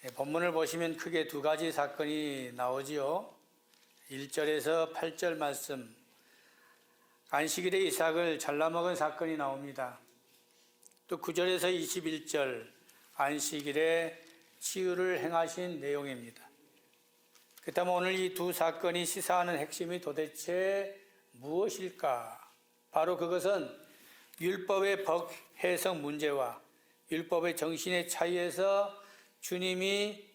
본문을 보시면 크게 두 가지 사건이 나오지요. 1절에서 8절 말씀, 안식일에 이삭을 잘라먹은 사건이 나옵니다. 또 9절에서 21절, 안식일에 치유를 행하신 내용입니다. 그렇다면 오늘 이 두 사건이 시사하는 핵심이 도대체 무엇일까? 바로 그것은 율법의 해석 문제와 율법의 정신의 차이에서 주님이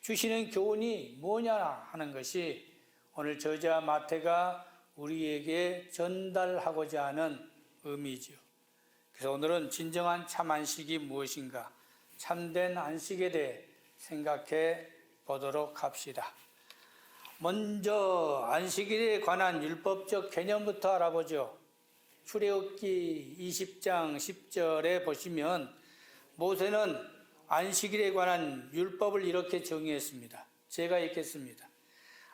주시는 교훈이 뭐냐 하는 것이 오늘 저자 마태가 우리에게 전달하고자 하는 의미죠. 그래서 오늘은 진정한 참 안식이 무엇인가, 참된 안식에 대해 생각해 보도록 합시다. 먼저 안식일에 관한 율법적 개념부터 알아보죠. 출애굽기 20장 10절에 보시면 모세는 안식일에 관한 율법을 이렇게 정의했습니다. 제가 읽겠습니다.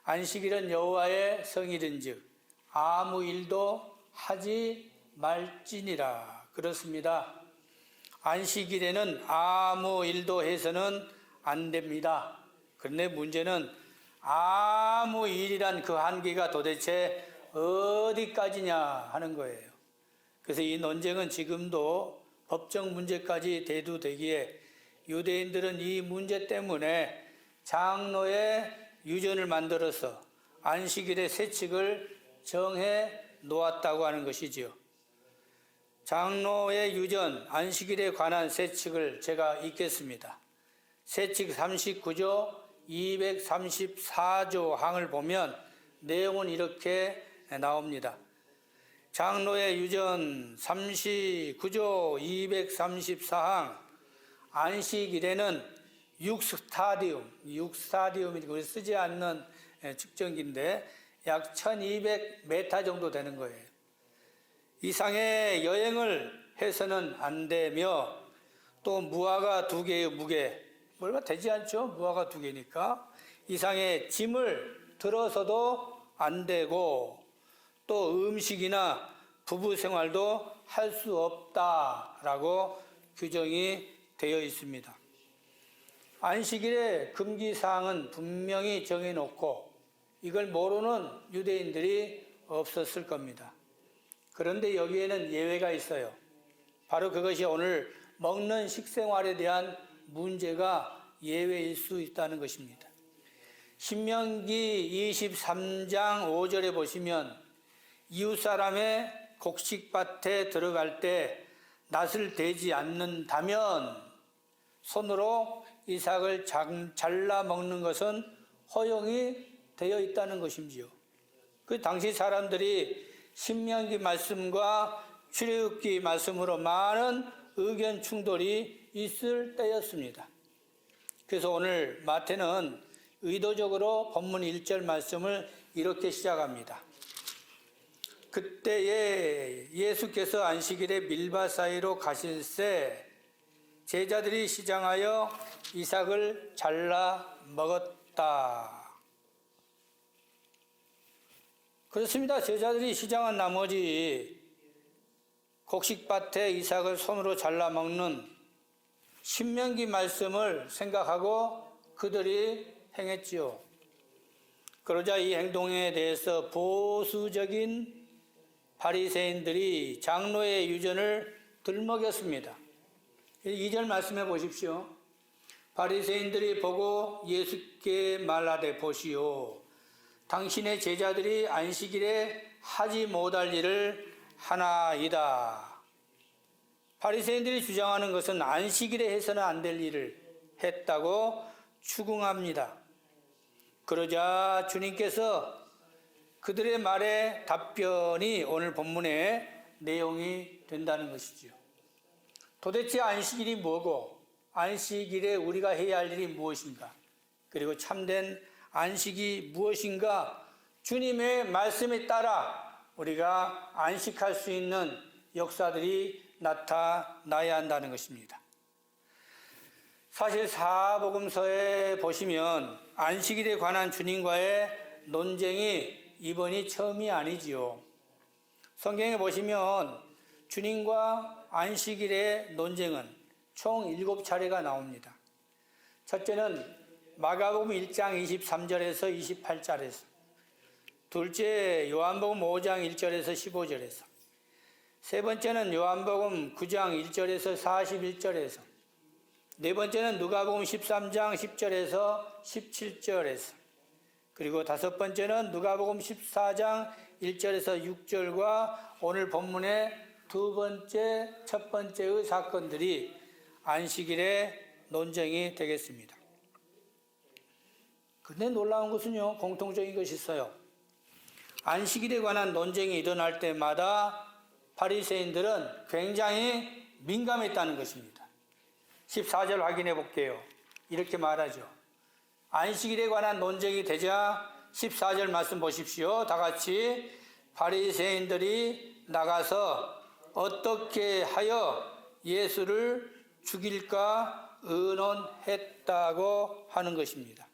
안식일은 여호와의 성일인즉 아무 일도 하지 말지니라. 그렇습니다. 안식일에는 아무 일도 해서는 안 됩니다. 그런데 문제는 아무 일이란 그 한계가 도대체 어디까지냐 하는 거예요. 그래서 이 논쟁은 지금도 법적 문제까지 대두되기에 유대인들은 이 문제 때문에 장로의 유전을 만들어서 안식일의 세칙을 정해 놓았다고 하는 것이지요. 장로의 유전, 안식일에 관한 세칙을 제가 읽겠습니다. 세칙 39조 234조 항을 보면 내용은 이렇게 나옵니다. 장로의 유전 39조 234항, 안식일에는 6스타디움이 우리 쓰지 않는 측정기인데 약 1200m 정도 되는 거예요. 이상의 여행을 해서는 안 되며, 또 무화과 2개의 무게, 얼마 되지 않죠? 무화과 2개니까. 이상의 짐을 들어서도 안 되고, 또 음식이나 부부 생활도 할 수 없다라고 규정이 되어 있습니다. 안식일의 금기사항은 분명히 정해놓고 이걸 모르는 유대인들이 없었을 겁니다. 그런데 여기에는 예외가 있어요. 바로 그것이 오늘 먹는 식생활에 대한 문제가 예외일 수 있다는 것입니다. 신명기 23장 5절에 보시면 이웃사람의 곡식밭에 들어갈 때 낫을 대지 않는다면 손으로 이삭을 잘라 먹는 것은 허용이 되어 있다는 것이지요. 그 당시 사람들이 신명기 말씀과 출애굽기 말씀으로 많은 의견 충돌이 있을 때였습니다. 그래서 오늘 마태는 의도적으로 본문 1절 말씀을 이렇게 시작합니다. 그때에 예수께서 안식일에 밀밭 사이로 가실새 제자들이 시장하여 이삭을 잘라 먹었다. 그렇습니다. 제자들이 시장한 나머지 곡식밭에 이삭을 손으로 잘라 먹는 신명기 말씀을 생각하고 그들이 행했지요. 그러자 이 행동에 대해서 보수적인 바리새인들이 장로의 유전을 들먹였습니다. 2절 말씀해 보십시오. 바리새인들이 보고 예수께 말하되 보시오. 당신의 제자들이 안식일에 하지 못할 일을 하나이다. 바리새인들이 주장하는 것은 안식일에 해서는 안 될 일을 했다고 추궁합니다. 그러자 주님께서 그들의 말에 답변이 오늘 본문의 내용이 된다는 것이죠. 도대체 안식일이 뭐고 안식일에 우리가 해야 할 일이 무엇인가, 그리고 참된 안식이 무엇인가, 주님의 말씀에 따라 우리가 안식할 수 있는 역사들이 나타나야 한다는 것입니다. 사실 사복음서에 보시면 안식일에 관한 주님과의 논쟁이 이번이 처음이 아니지요. 성경에 보시면 주님과 안식일의 논쟁은 총 7차례가 나옵니다. 첫째는 마가복음 1장 23절에서 28절에서, 둘째 요한복음 5장 1절에서 15절에서, 세 번째는 요한복음 9장 1절에서 41절에서, 네 번째는 누가복음 13장 10절에서 17절에서, 그리고 다섯 번째는 누가복음 14장 1절에서 6절과 오늘 본문의 첫 번째의 사건들이 안식일의 논쟁이 되겠습니다. 근데 놀라운 것은요, 공통적인 것이 있어요. 안식일에 관한 논쟁이 일어날 때마다 바리새인들은 굉장히 민감했다는 것입니다. 14절 확인해 볼게요. 이렇게 말하죠. 안식일에 관한 논쟁이 되자 14절 말씀 보십시오. 다 같이. 바리새인들이 나가서 어떻게 하여 예수를 죽일까 의논했다고 하는 것입니다.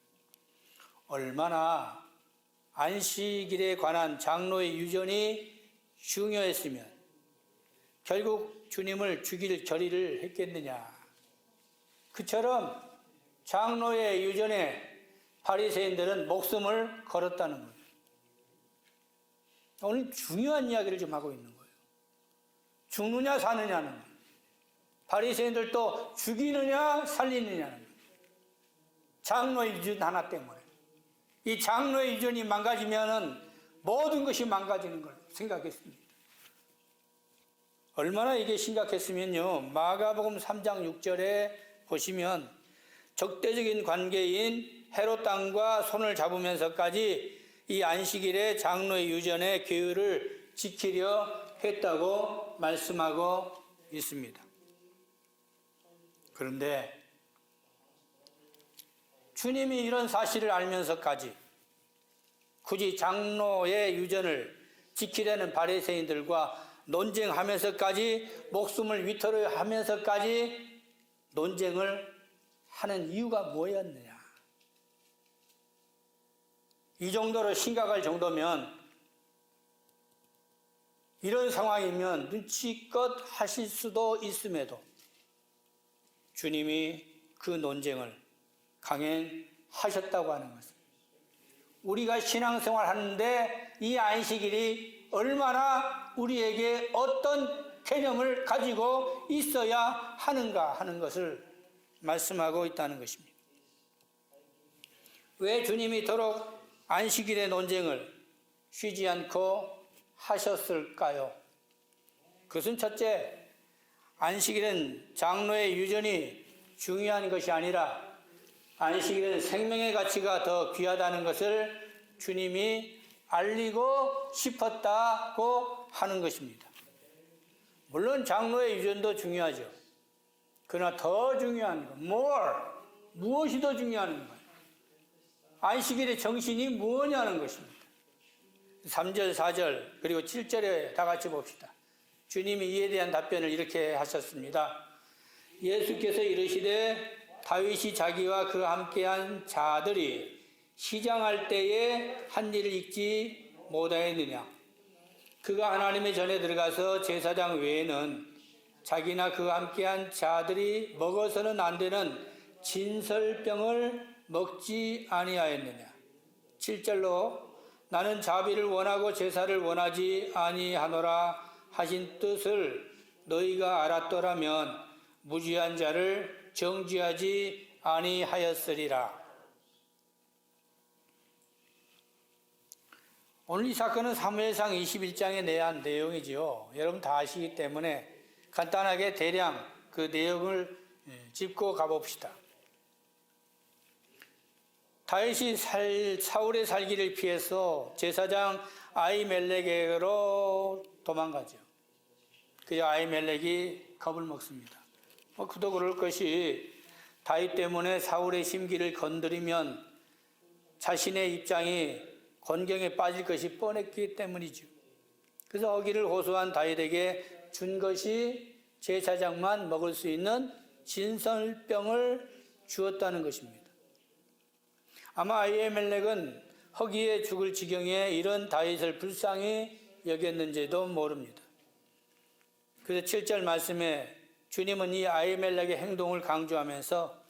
얼마나 안식일에 관한 장로의 유전이 중요했으면 결국 주님을 죽일 결의를 했겠느냐. 그처럼 장로의 유전에 바리새인들은 목숨을 걸었다는 거예요. 오늘 중요한 이야기를 좀 하고 있는 거예요. 죽느냐 사느냐는 거예요. 바리새인들도 죽이느냐 살리느냐는 거예요. 장로의 유전 하나 때문에. 이 장로의 유전이 망가지면은 모든 것이 망가지는 걸 생각했습니다. 얼마나 이게 심각했으면요, 마가복음 3장 6절에 보시면 적대적인 관계인 헤롯 왕과 손을 잡으면서까지 이 안식일의 장로의 유전의 계율을 지키려 했다고 말씀하고 있습니다. 그런데 주님이 이런 사실을 알면서까지 굳이 장로의 유전을 지키려는 바리새인들과 논쟁하면서까지, 목숨을 위태로 하면서까지 논쟁을 하는 이유가 뭐였느냐. 이 정도로 심각할 정도면, 이런 상황이면 눈치껏 하실 수도 있음에도 주님이 그 논쟁을 강행하셨다고 하는 것입니다. 우리가 신앙생활 하는데 이 안식일이 얼마나 우리에게 어떤 개념을 가지고 있어야 하는가 하는 것을 말씀하고 있다는 것입니다. 왜 주님이 도록 안식일의 논쟁을 쉬지 않고 하셨을까요? 그것은 첫째, 안식일은 장로의 유전이 중요한 것이 아니라 안식일은 생명의 가치가 더 귀하다는 것을 주님이 알리고 싶었다고 하는 것입니다. 물론 장로의 유전도 중요하죠. 그러나 더 중요한 것, 무엇이 더 중요한 거예요? 안식일의 정신이 뭐냐는 것입니다. 3절, 4절, 그리고 7절에 다 같이 봅시다. 주님이 이에 대한 답변을 이렇게 하셨습니다. 예수께서 이르시되 다윗이 자기와 그와 함께한 자들이 시장할 때에 한 일을 잊지 못하였느냐. 그가 하나님의 전에 들어가서 제사장 외에는 자기나 그와 함께한 자들이 먹어서는 안 되는 진설병을 먹지 아니하였느냐. 7절로 나는 자비를 원하고 제사를 원하지 아니하노라 하신 뜻을 너희가 알았더라면 무죄한 자를 정죄하지 아니하였으리라. 오늘 이 사건은 사무엘상 21장에 내한 내용이지요. 여러분 다 아시기 때문에 간단하게 대략 그 내용을 짚고 가봅시다. 다윗이 사울의 살기를 피해서 제사장 아히멜렉에게로 도망가죠. 그저 아히멜렉이 겁을 먹습니다. 그도 그럴 것이 다윗 때문에 사울의 심기를 건드리면 자신의 입장이 곤경에 빠질 것이 뻔했기 때문이죠. 그래서 어기를 호소한 다윗에게 준 것이 제사장만 먹을 수 있는 진설병을 주었다는 것입니다. 아마 아히멜렉은 허기에 죽을 지경에 이런 다윗을 불쌍히 여겼는지도 모릅니다. 그래서 7절 말씀에 주님은 이 아히멜렉의 행동을 강조하면서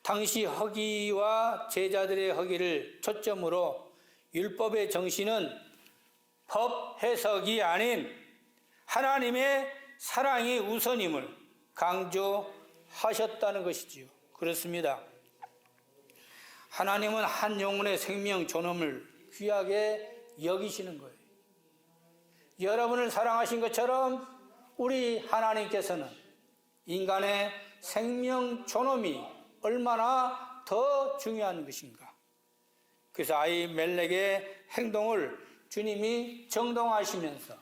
당시 허기와 제자들의 허기를 초점으로 율법의 정신은 법 해석이 아닌 하나님의 사랑이 우선임을 강조하셨다는 것이지요. 그렇습니다. 하나님은 한 영혼의 생명 존엄을 귀하게 여기시는 거예요. 여러분을 사랑하신 것처럼 우리 하나님께서는 인간의 생명 존엄이 얼마나 더 중요한 것인가. 그래서 아히멜렉의 행동을 주님이 정동하시면서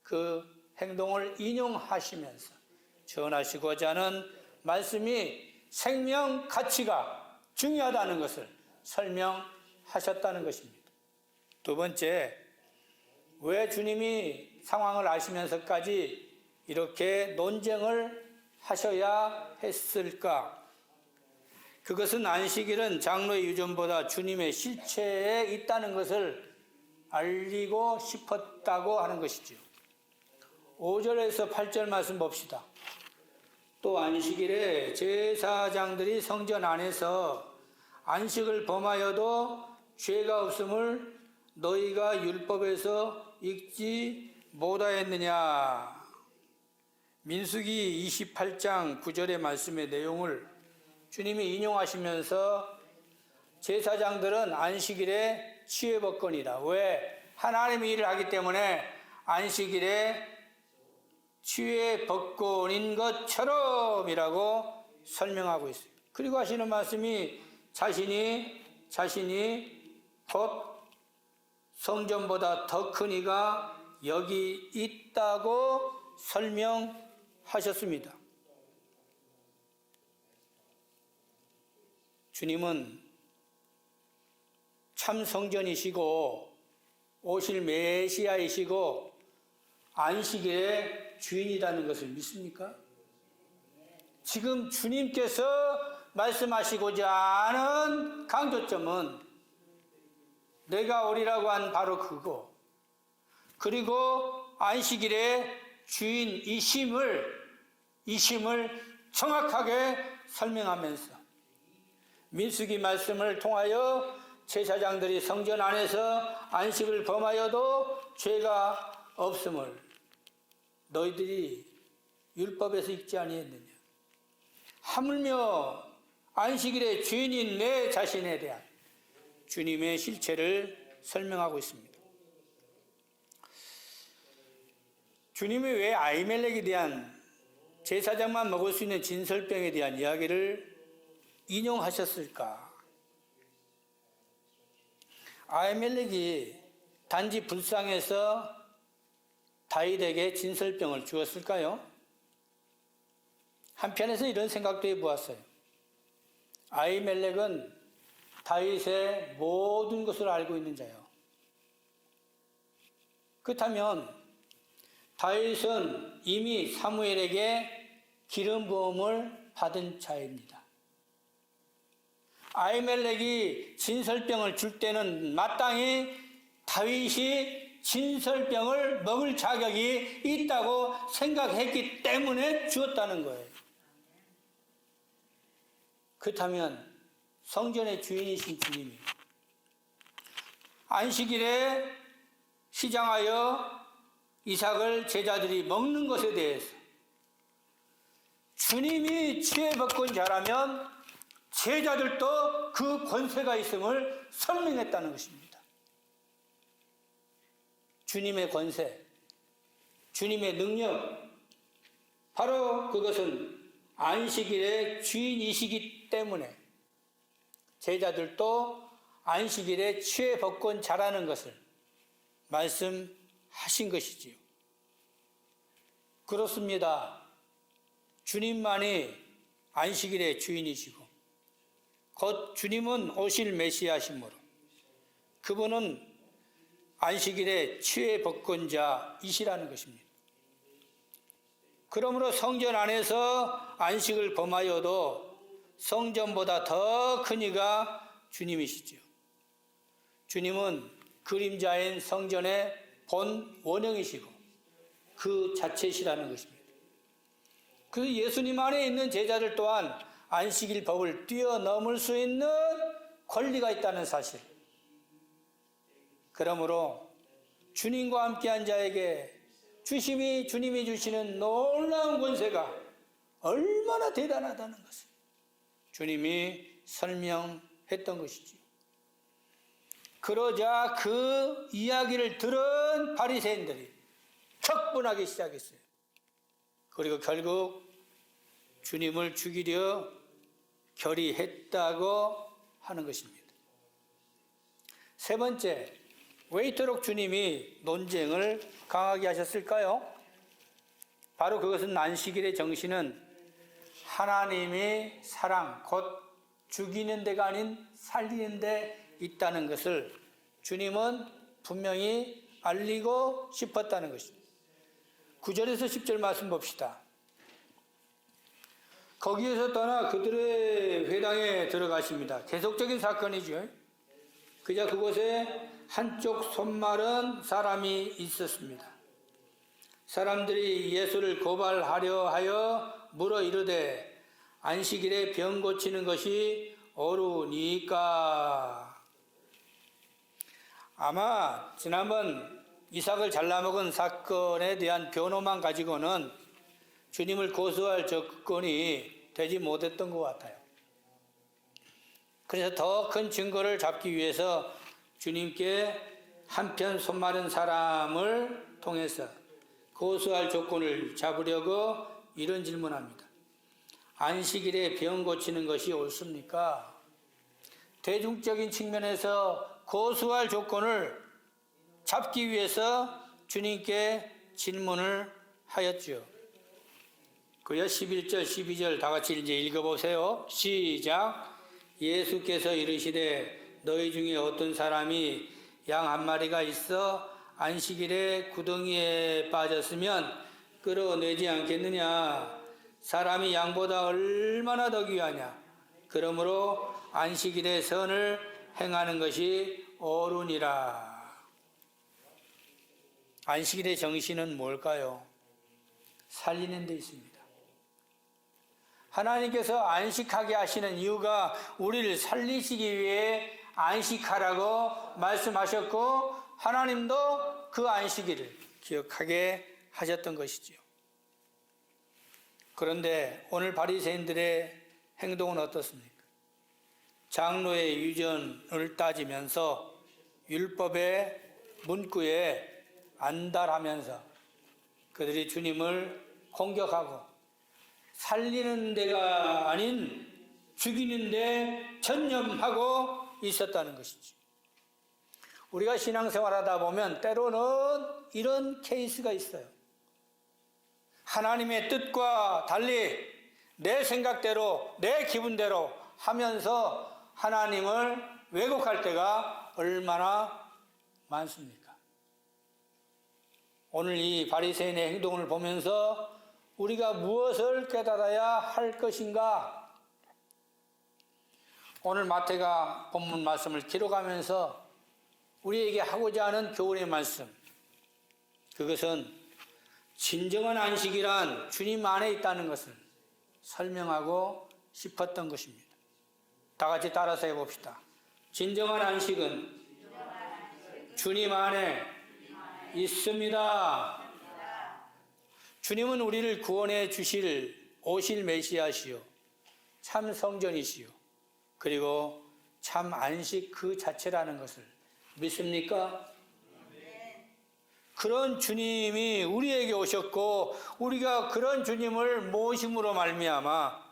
그 행동을 인용하시면서 전하시고자 하는 말씀이 생명 가치가 중요하다는 것을 설명하셨다는 것입니다. 두 번째, 왜 주님이 상황을 아시면서까지 이렇게 논쟁을 하셔야 했을까? 그것은 안식일은 장로의 유전보다 주님의 실체에 있다는 것을 알리고 싶었다고 하는 것이죠. 5절에서 8절 말씀 봅시다. 또 안식일에 제사장들이 성전 안에서 안식을 범하여도 죄가 없음을 너희가 율법에서 읽지 못하였느냐. 민수기 28장 9절의 말씀의 내용을 주님이 인용하시면서 제사장들은 안식일에 취해법권이다. 왜? 하나님의 일을 하기 때문에 안식일에 취해법권인 것처럼이라고 설명하고 있어요. 그리고 하시는 말씀이 자신이 곧 성전보다 더 큰 이가 여기 있다고 설명하셨습니다. 주님은 참 성전이시고 오실 메시아이시고 안식일의 주인이라는 것을 믿습니까? 지금 주님께서 말씀하시고자 하는 강조점은 내가 오리라고 한 바로 그거, 그리고 안식일의 주인이심을 정확하게 설명하면서 민수기 말씀을 통하여 제사장들이 성전 안에서 안식을 범하여도 죄가 없음을 너희들이 율법에서 읽지 아니했느냐. 하물며 안식일의 주인인 내 자신에 대한 주님의 실체를 설명하고 있습니다. 주님이 왜 아히멜렉에 대한 제사장만 먹을 수 있는 진설병에 대한 이야기를 인용하셨을까? 아히멜렉이 단지 불쌍해서 다윗에게 진설병을 주었을까요? 한편에서 이런 생각도 해보았어요. 아히멜렉은 다윗의 모든 것을 알고 있는 자요. 그렇다면 다윗은 이미 사무엘에게 기름 부음을 받은 자입니다. 아히멜렉이 진설병을 줄 때는 마땅히 다윗이 진설병을 먹을 자격이 있다고 생각했기 때문에 주었다는 거예요. 그렇다면 성전의 주인이신 주님이 안식일에 시장하여 이삭을 제자들이 먹는 것에 대해서 주님이 취해법권자라면 제자들도 그 권세가 있음을 설명했다는 것입니다. 주님의 권세, 주님의 능력, 바로 그것은 안식일의 주인이시기 때문에 제자들도 안식일에 취해법권자라는 것을 말씀하신 것이지요. 그렇습니다. 주님만이 안식일의 주인이시고 곧 주님은 오실 메시아시므로 그분은 안식일의 취해법권자이시라는 것입니다. 그러므로 성전 안에서 안식을 범하여도 성전보다 더 큰 이가 주님이시죠. 주님은 그림자인 성전의 본 원형이시고 그 자체시라는 것입니다. 그 예수님 안에 있는 제자들 또한 안식일 법을 뛰어넘을 수 있는 권리가 있다는 사실. 그러므로 주님과 함께한 자에게 주님이 주시는 놀라운 권세가 얼마나 대단하다는 것을 주님이 설명했던 것이지요. 그러자 그 이야기를 들은 바리새인들이 격분하기 시작했어요. 그리고 결국 주님을 죽이려 결의했다고 하는 것입니다. 세 번째, 왜 이토록 주님이 논쟁을 강하게 하셨을까요? 바로 그것은 안식일의 정신은 하나님의 사랑, 곧 죽이는 데가 아닌 살리는 데 있다는 것을 주님은 분명히 알리고 싶었다는 것입니다. 9절에서 10절 말씀 봅시다. 거기에서 떠나 그들의 회당에 들어가십니다. 계속적인 사건이죠. 그저 그곳에 한쪽 손마른 사람이 있었습니다. 사람들이 예수를 고발하려 하여 물어 이르되 안식일에 병 고치는 것이 옳으니까. 아마 지난번 이삭을 잘라먹은 사건에 대한 변호만 가지고는 주님을 고소할 조건이 되지 못했던 것 같아요. 그래서 더 큰 증거를 잡기 위해서 주님께 한편 손마른 사람을 통해서 고소할 조건을 잡으려고 이런 질문합니다. 안식일에 병 고치는 것이 옳습니까? 대중적인 측면에서 고소할 조건을 잡기 위해서 주님께 질문을 하였죠. 그래서 11절, 12절 다 같이 이제 읽어보세요. 시작. 예수께서 이르시되 너희 중에 어떤 사람이 양 한 마리가 있어 안식일에 구덩이에 빠졌으면 끌어내지 않겠느냐? 사람이 양보다 얼마나 더 귀하냐? 그러므로 안식일에 선을 행하는 것이 옳으니라. 안식일의 정신은 뭘까요? 살리는 데 있습니다. 하나님께서 안식하게 하시는 이유가 우리를 살리시기 위해 안식하라고 말씀하셨고 하나님도 그 안식일을 기억하게 하셨던 것이지요. 그런데 오늘 바리새인들의 행동은 어떻습니까? 장로의 유전을 따지면서 율법의 문구에 안달하면서 그들이 주님을 공격하고 살리는 데가 아닌 죽이는 데 전념하고 있었다는 것이죠. 우리가 신앙생활하다 보면 때로는 이런 케이스가 있어요. 하나님의 뜻과 달리 내 생각대로 내 기분대로 하면서 하나님을 왜곡할 때가 얼마나 많습니까? 오늘 이 바리새인의 행동을 보면서 우리가 무엇을 깨달아야 할 것인가? 오늘 마태가 본문 말씀을 기록하면서 우리에게 하고자 하는 교훈의 말씀, 그것은 진정한 안식이란 주님 안에 있다는 것을 설명하고 싶었던 것입니다. 다 같이 따라서 해봅시다. 진정한 안식은 주님 안에 있습니다. 주님은 우리를 구원해 주실 오실 메시아시요 참 성전이시요 그리고 참 안식 그 자체라는 것을 믿습니까? 그런 주님이 우리에게 오셨고 우리가 그런 주님을 모심으로 말미암아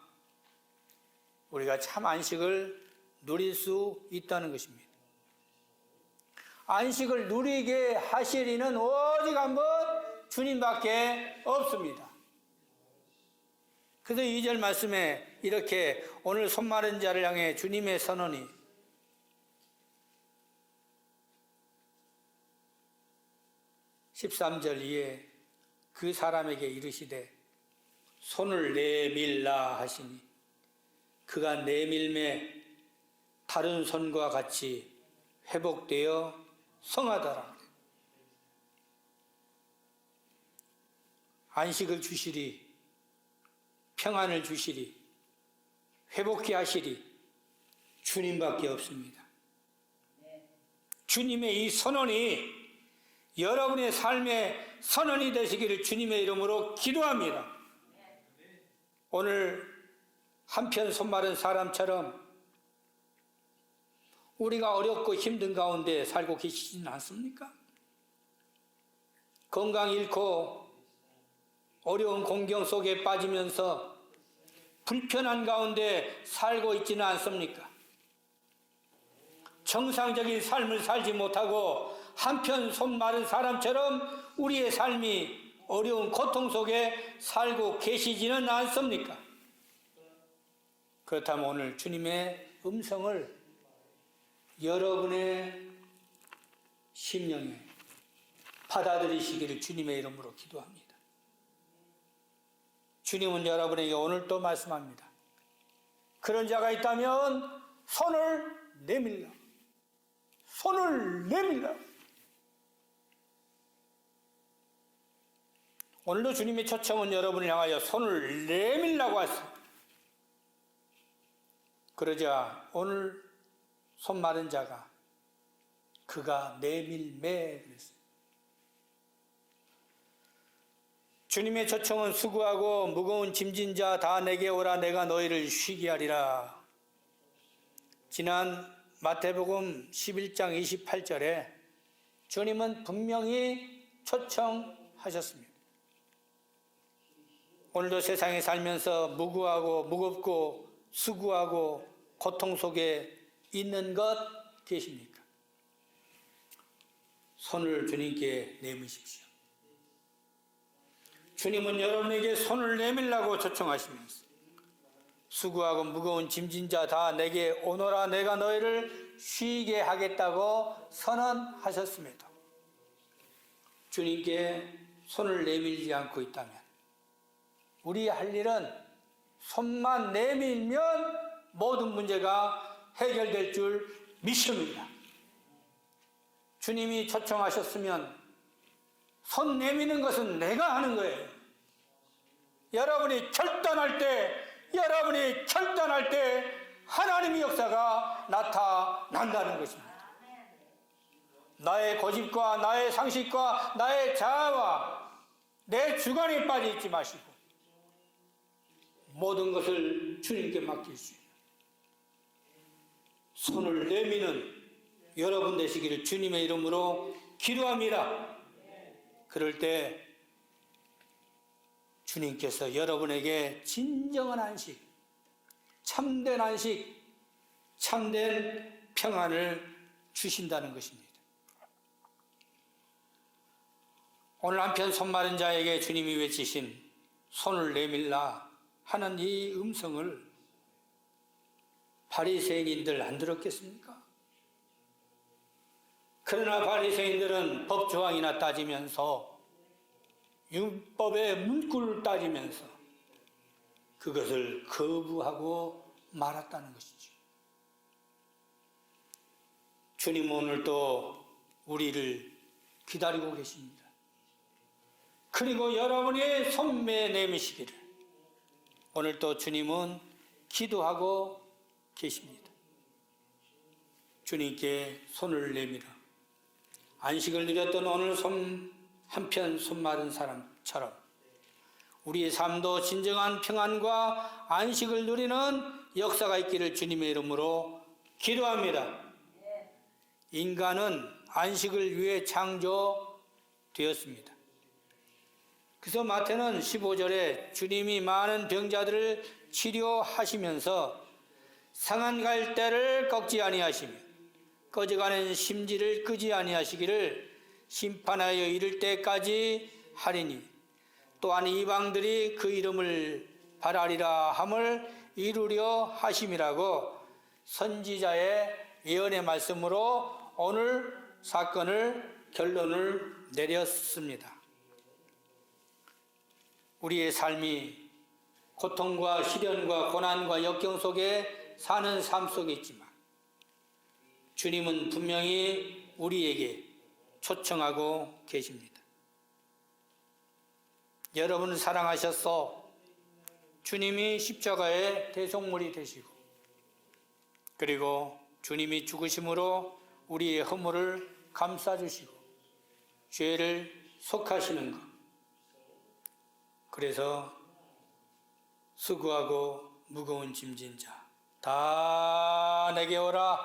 우리가 참 안식을 누릴 수 있다는 것입니다. 안식을 누리게 하실 이는 오직 한 번 주님밖에 없습니다. 그래서 2절 말씀에 이렇게 오늘 손마른 자를 향해 주님의 선언이 13절 이에 그 사람에게 이르시되 손을 내밀라 하시니 그가 내밀매 다른 손과 같이 회복되어 성하더라. 안식을 주시리, 평안을 주시리, 회복케 하시리 주님밖에 없습니다. 주님의 이 선언이 여러분의 삶의 선언이 되시기를 주님의 이름으로 기도합니다. 오늘 한편 손 마른 사람처럼 우리가 어렵고 힘든 가운데 살고 계시지는 않습니까? 건강 잃고 어려운 공경 속에 빠지면서 불편한 가운데 살고 있지는 않습니까? 정상적인 삶을 살지 못하고 한편 손 마른 사람처럼 우리의 삶이 어려운 고통 속에 살고 계시지는 않습니까? 그렇다면 오늘 주님의 음성을 여러분의 심령에 받아들이시기를 주님의 이름으로 기도합니다. 주님은 여러분에게 오늘 또 말씀합니다. 그런 자가 있다면 손을 내밀라. 손을 내밀라. 오늘도 주님의 초청은 여러분을 향하여 손을 내밀라고 하십니다. 그러자 오늘 손 마른 자가 그가 내밀매 그랬어요. 주님의 초청은 수고하고 무거운 짐진 자 다 내게 오라 내가 너희를 쉬게 하리라. 지난 마태복음 11장 28절에 주님은 분명히 초청하셨습니다. 오늘도 세상에 살면서 무구하고 무겁고 수고하고 고통 속에 있는 것 계십니까? 손을 주님께 내미십시오. 주님은 여러분에게 손을 내밀라고 초청하시면서 수고하고 무거운 짐진 자 다 내게 오너라 내가 너희를 쉬게 하겠다고 선언하셨습니다. 주님께 손을 내밀지 않고 있다면 우리 할 일은 손만 내밀면 모든 문제가 해결될 줄 믿습니다. 주님이 초청하셨으면 손 내미는 것은 내가 하는 거예요. 여러분이 결단할 때 하나님의 역사가 나타난다는 것입니다. 나의 고집과 나의 상식과 나의 자아와 내 주관에 빠져 있지 마시고 모든 것을 주님께 맡기시오. 손을 내미는 여러분 되시기를 주님의 이름으로 기도합니다. 그럴 때 주님께서 여러분에게 진정한 안식, 참된 안식, 참된 평안을 주신다는 것입니다. 오늘 한편 손 마른 자에게 주님이 외치신 손을 내밀라 하는 이 음성을 바리새인들 안 들었겠습니까? 그러나 바리새인들은 법조항이나 따지면서 율법의 문구를 따지면서 그것을 거부하고 말았다는 것이죠. 주님은 오늘도 우리를 기다리고 계십니다. 그리고 여러분의 손매 내미시기를 오늘도 주님은 기도하고 계십니다. 주님께 손을 내밀어 안식을 누렸던 오늘 한편 손 마른 사람처럼 우리의 삶도 진정한 평안과 안식을 누리는 역사가 있기를 주님의 이름으로 기도합니다. 인간은 안식을 위해 창조되었습니다. 그래서 마태는 15절에 주님이 많은 병자들을 치료하시면서 상한 갈대를 꺾지 아니하시며 꺼져가는 심지를 끄지 아니하시기를 심판하여 이를 때까지 하리니 또한 이방들이 그 이름을 바라리라 함을 이루려 하심이라고 선지자의 예언의 말씀으로 오늘 사건을 결론을 내렸습니다. 우리의 삶이 고통과 시련과 고난과 역경 속에 사는 삶 속에 있지만 주님은 분명히 우리에게 초청하고 계십니다. 여러분을 사랑하셔서 주님이 십자가의 대속물이 되시고, 그리고 주님이 죽으심으로 우리의 허물을 감싸주시고 죄를 속하시는 것. 그래서 수고하고 무거운 짐진 자 다 내게 오라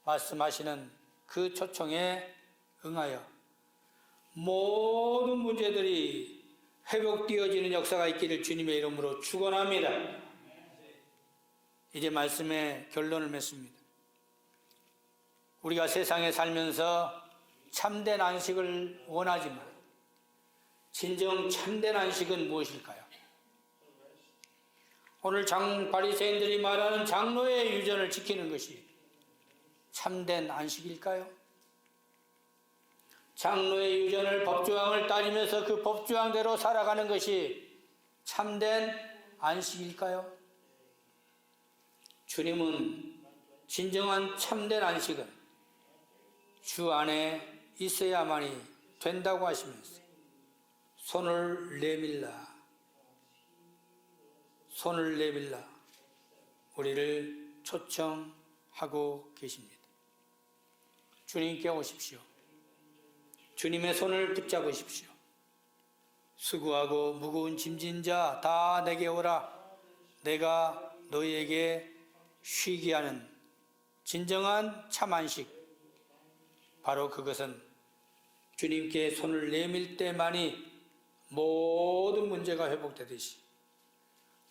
말씀하시는 그 초청에 응하여 모든 문제들이 회복되어지는 역사가 있기를 주님의 이름으로 축원합니다. 이제 말씀의 결론을 맺습니다. 우리가 세상에 살면서 참된 안식을 원하지만 진정 참된 안식은 무엇일까요? 오늘 바리새인들이 말하는 장로의 유전을 지키는 것이 참된 안식일까요? 장로의 유전을, 법조항을 따르면서 그 법조항대로 살아가는 것이 참된 안식일까요? 주님은 진정한 참된 안식은 주 안에 있어야만이 된다고 하시면서 손을 내밀라 우리를 초청하고 계십니다. 주님께 오십시오. 주님의 손을 붙잡으십시오. 수고하고 무거운 짐진 자 다 내게 오라. 내가 너희에게 쉬게 하는 진정한 참 안식, 바로 그것은 주님께 손을 내밀 때만이 모든 문제가 회복되듯이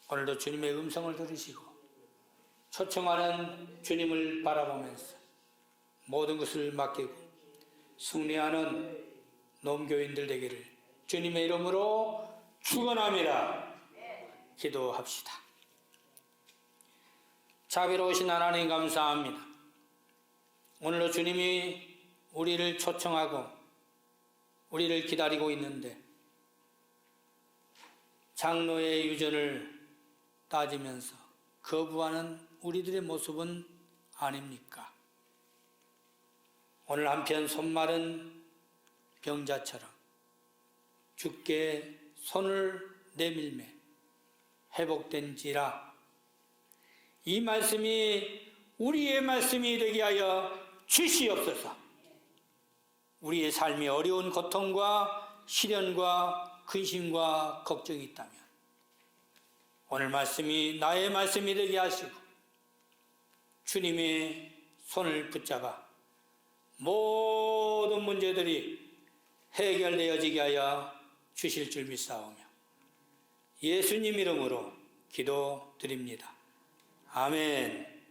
오늘도 주님의 음성을 들으시고 초청하는 주님을 바라보면서 모든 것을 맡기고 승리하는 농교인들 되기를 주님의 이름으로 축원합니다. 기도합시다. 자비로우신 하나님 감사합니다. 오늘도 주님이 우리를 초청하고 우리를 기다리고 있는데 장로의 유전을 따지면서 거부하는 우리들의 모습은 아닙니까? 오늘 한편 손마른 병자처럼 주께 손을 내밀매 회복된지라 이 말씀이 우리의 말씀이 되게 하여 주시옵소서. 우리의 삶이 어려운 고통과 시련과 근심과 걱정이 있다면 오늘 말씀이 나의 말씀이 되게 하시고 주님의 손을 붙잡아 모든 문제들이 해결되어지게 하여 주실 줄 믿사오며 예수님 이름으로 기도드립니다. 아멘.